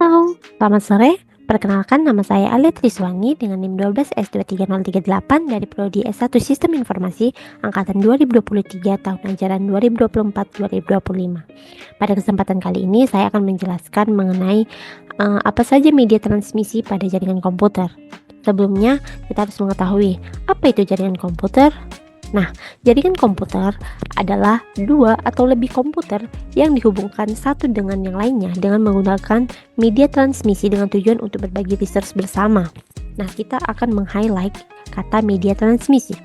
Halo, selamat sore. Perkenalkan, nama saya Alia Triswani dengan NIM 12S23038 dari Prodi S1 Sistem Informasi Angkatan 2023 tahun ajaran 2024-2025. Pada kesempatan kali ini saya akan menjelaskan mengenai apa saja media transmisi pada jaringan komputer. Sebelumnya, kita harus mengetahui apa itu jaringan komputer. Nah, jaringan komputer adalah dua atau lebih komputer yang dihubungkan satu dengan yang lainnya dengan menggunakan media transmisi dengan tujuan untuk berbagi research bersama. Nah, kita akan meng-highlight kata media transmisi.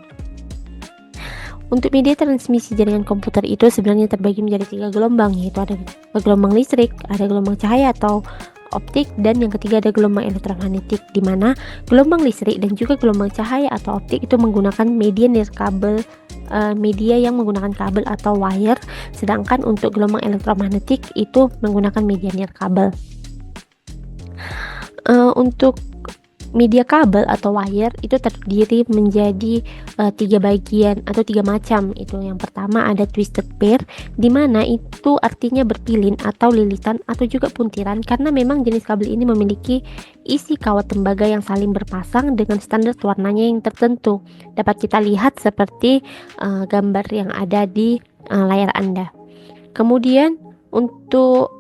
Untuk media transmisi jaringan komputer itu sebenarnya terbagi menjadi 3 gelombang, yaitu ada gelombang listrik, ada gelombang cahaya atau optik, dan yang ketiga ada gelombang elektromagnetik, di mana gelombang listrik dan juga gelombang cahaya atau optik itu menggunakan media nirkabel, media yang menggunakan kabel atau wire, sedangkan untuk gelombang elektromagnetik itu menggunakan media nirkabel. Untuk media kabel atau wire itu terdiri menjadi 3 bagian atau 3 macam. Itu yang pertama ada twisted pair, di mana itu artinya berpilin atau lilitan atau juga puntiran, karena memang jenis kabel ini memiliki isi kawat tembaga yang saling berpasang dengan standar warnanya yang tertentu. Dapat kita lihat seperti gambar yang ada di layar Anda. Kemudian untuk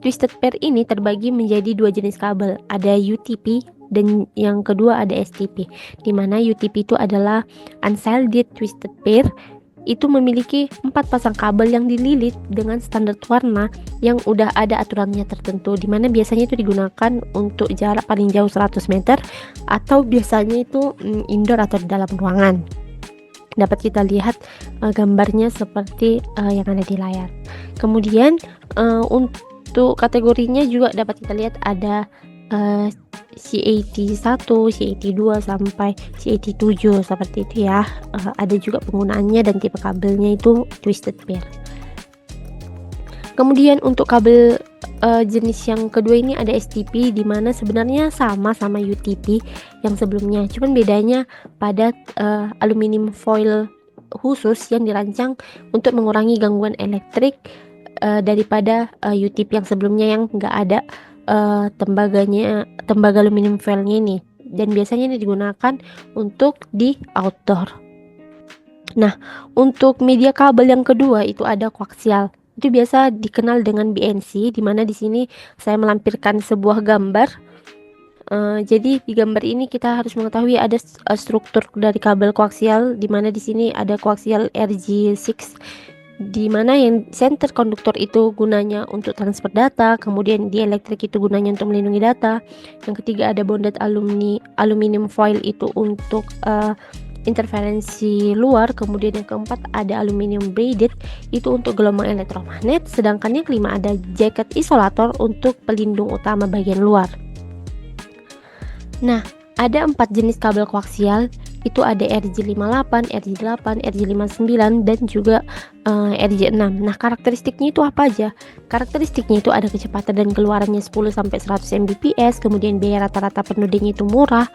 twisted pair ini terbagi menjadi 2 jenis kabel, ada UTP dan yang kedua ada STP, di mana UTP itu adalah unshielded twisted pair, itu memiliki 4 pasang kabel yang dililit dengan standar warna yang udah ada aturannya tertentu, di mana biasanya itu digunakan untuk jarak paling jauh 100 meter atau biasanya itu indoor atau di dalam ruangan. Dapat kita lihat gambarnya seperti yang ada di layar. Kemudian untuk kategorinya juga dapat kita lihat ada CAT1, CAT2 sampai CAT7 seperti itu ya. Ada juga penggunaannya dan tipe kabelnya itu twisted pair. Kemudian untuk kabel jenis yang kedua ini ada STP, di mana sebenarnya sama UTP yang sebelumnya, cuman bedanya pada aluminium foil khusus yang dirancang untuk mengurangi gangguan elektrik daripada UTP yang sebelumnya yang nggak ada tembaga aluminium foilnya ini, dan biasanya ini digunakan untuk di outdoor. Nah, untuk media kabel yang kedua itu ada koaksial. Itu biasa dikenal dengan BNC, di mana di sini saya melampirkan sebuah gambar. Jadi di gambar ini kita harus mengetahui ada struktur dari kabel koaksial, di mana di sini ada koaksial RG6, di mana yang center konduktor itu gunanya untuk transfer data, kemudian di elektrik itu gunanya untuk melindungi data. Yang ketiga ada bonded aluminium foil itu untuk interferensi luar, kemudian yang keempat ada aluminium braided itu untuk gelombang elektromagnet, sedangkan yang kelima ada jacket isolator untuk pelindung utama bagian luar. Nah, ada 4 jenis kabel koaksial, itu ada RJ58, RJ8, RJ59 dan juga RJ6. Nah, karakteristiknya itu apa aja? Karakteristiknya itu ada kecepatan dan keluarannya 10 sampai 100 Mbps, kemudian biaya rata-rata penudingnya itu murah,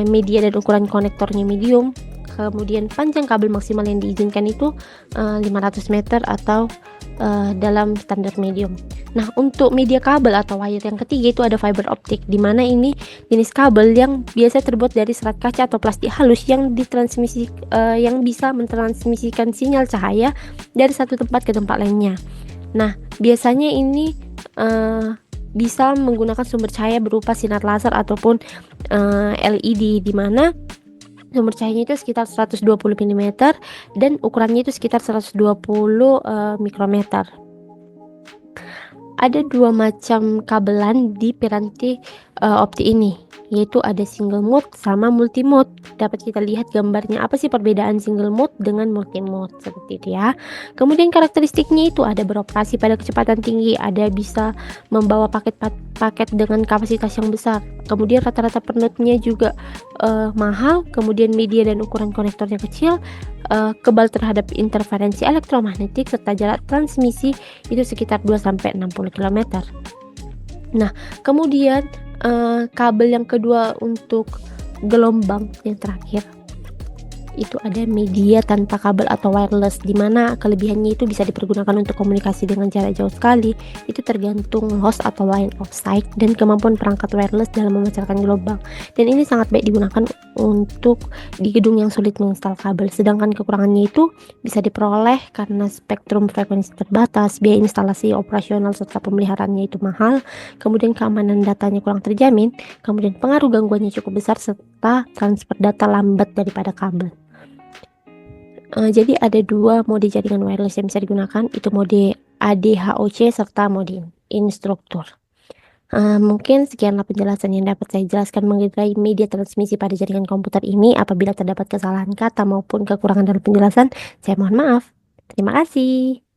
media dan ukuran konektornya medium, kemudian panjang kabel maksimal yang diizinkan itu 500 meter atau dalam standar medium. Nah, untuk media kabel atau wire yang ketiga itu ada fiber optik, di mana ini jenis kabel yang biasa terbuat dari serat kaca atau plastik halus yang yang bisa mentransmisikan sinyal cahaya dari satu tempat ke tempat lainnya. Nah, biasanya ini bisa menggunakan sumber cahaya berupa sinar laser ataupun LED, di mana sumber cahayanya itu sekitar 120 mm dan ukurannya itu sekitar 120 mikrometer. Ada 2 macam kabelan di piranti optik ini, yaitu ada single mode sama multi mode. Dapat kita lihat gambarnya apa sih perbedaan single mode dengan multi mode, seperti itu ya. Kemudian karakteristiknya itu ada beroperasi pada kecepatan tinggi, ada bisa membawa paket dengan kapasitas yang besar, kemudian rata-rata penutnya juga mahal, kemudian media dan ukuran konektornya kecil, kebal terhadap interferensi elektromagnetik, serta jarak transmisi itu sekitar 2-60 km. Nah, kemudian kabel yang kedua untuk gelombang yang terakhir itu ada media tanpa kabel atau wireless, di mana kelebihannya itu bisa dipergunakan untuk komunikasi dengan jarak jauh sekali. Itu tergantung host atau line of sight dan kemampuan perangkat wireless dalam memancarkan gelombang. Dan ini sangat baik digunakan untuk di gedung yang sulit menginstal kabel. Sedangkan kekurangannya itu bisa diperoleh karena spektrum frekuensi terbatas, biaya instalasi operasional serta pemeliharaannya itu mahal, kemudian keamanan datanya kurang terjamin, kemudian pengaruh gangguannya cukup besar, serta transfer data lambat daripada kabel. Jadi ada 2 mode jaringan wireless yang bisa digunakan, itu mode ADHOC serta mode instruktur. Mungkin sekianlah penjelasan yang dapat saya jelaskan mengenai media transmisi pada jaringan komputer ini. Apabila terdapat kesalahan kata maupun kekurangan dalam penjelasan, saya mohon maaf. Terima kasih.